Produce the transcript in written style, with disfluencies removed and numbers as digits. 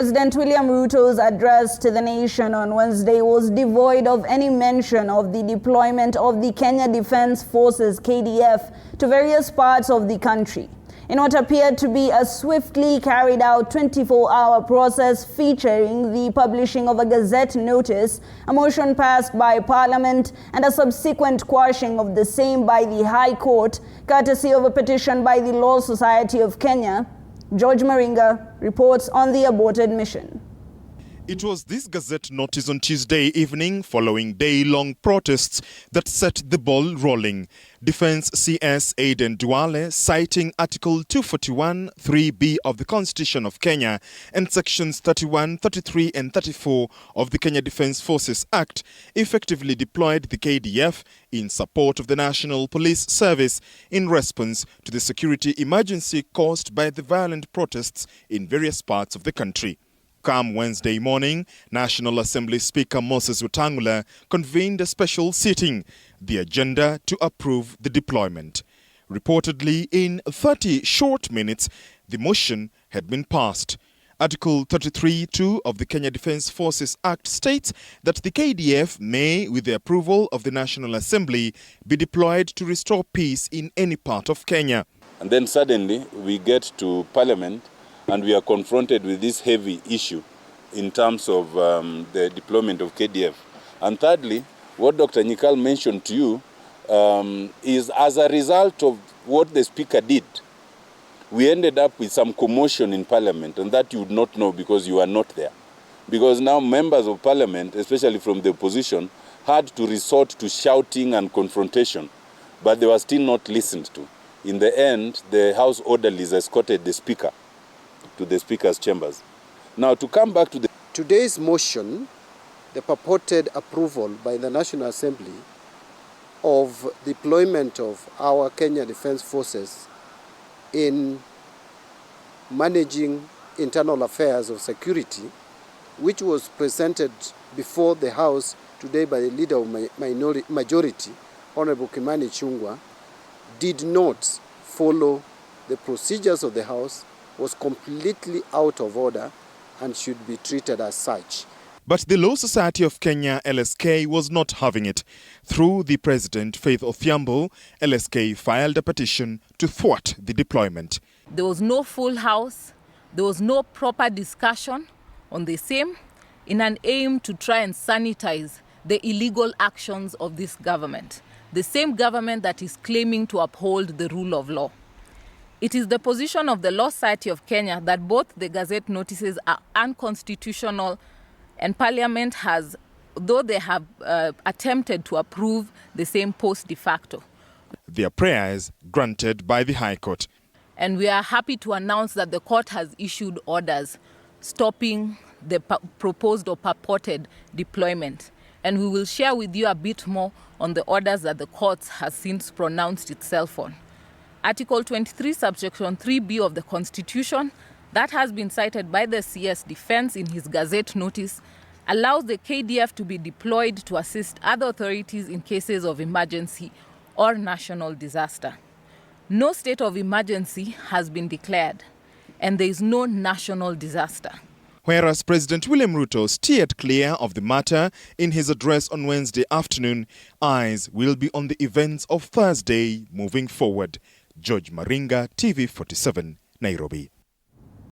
President William Ruto's address to the nation on Wednesday was devoid of any mention of the deployment of the Kenya Defence Forces KDF to various parts of the country, in what appeared to be a swiftly carried out 24-hour process featuring the publishing of a gazette notice, a motion passed by Parliament, and a subsequent quashing of the same by the High Court, courtesy of a petition by the Law Society of Kenya. George Maringa reports on the aborted mission. It was this gazette notice on Tuesday evening, following day-long protests, that set the ball rolling. Defence CS Aden Duale, citing Article 241 3B of the Constitution of Kenya and Sections 31, 33 and 34 of the Kenya Defence Forces Act, effectively deployed the KDF in support of the National Police Service in response to the security emergency caused by the violent protests in various parts of the country. Come Wednesday morning, National Assembly Speaker Moses Wetangula convened a special sitting, the agenda to approve the deployment. Reportedly, in 30 short minutes, the motion had been passed. Article 33(2) of the Kenya Defence Forces Act states that the KDF may, with the approval of the National Assembly, be deployed to restore peace in any part of Kenya. And then suddenly we get to Parliament and we are confronted with this heavy issue in terms of the deployment of KDF. And thirdly, what Dr. Nyikal mentioned to you is as a result of what the Speaker did, we ended up with some commotion in Parliament, and that you would not know because you are not there. Because now members of Parliament, especially from the opposition, had to resort to shouting and confrontation, but they were still not listened to. In the end, the House orderlies escorted the Speaker to the Speaker's chambers. Now, to come back to today's motion, the purported approval by the National Assembly of deployment of our Kenya Defence Forces in managing internal affairs of security, which was presented before the House today by the Leader of Majority, Honorable Kimani Ichung'wah, did not follow the procedures of the House, was completely out of order and should be treated as such. But the Law Society of Kenya, LSK, was not having it. Through the President, Faith Odhiambo, LSK filed a petition to thwart the deployment. There was no full House, there was no proper discussion on the same, in an aim to try and sanitize the illegal actions of this government, the same government that is claiming to uphold the rule of law. It is the position of the Law Society of Kenya that both the gazette notices are unconstitutional, and Parliament has, though they have attempted to approve the same post de facto. Their prayers granted by the High Court. And we are happy to announce that the court has issued orders stopping the proposed or purported deployment. And we will share with you a bit more on the orders that the court has since pronounced itself on. Article 23, subsection 3B of the Constitution, that has been cited by the CS Defense in his gazette notice, allows the KDF to be deployed to assist other authorities in cases of emergency or national disaster. No state of emergency has been declared, and there is no national disaster. Whereas President William Ruto steered clear of the matter in his address on Wednesday afternoon, eyes will be on the events of Thursday moving forward. George Maringa, TV 47, Nairobi.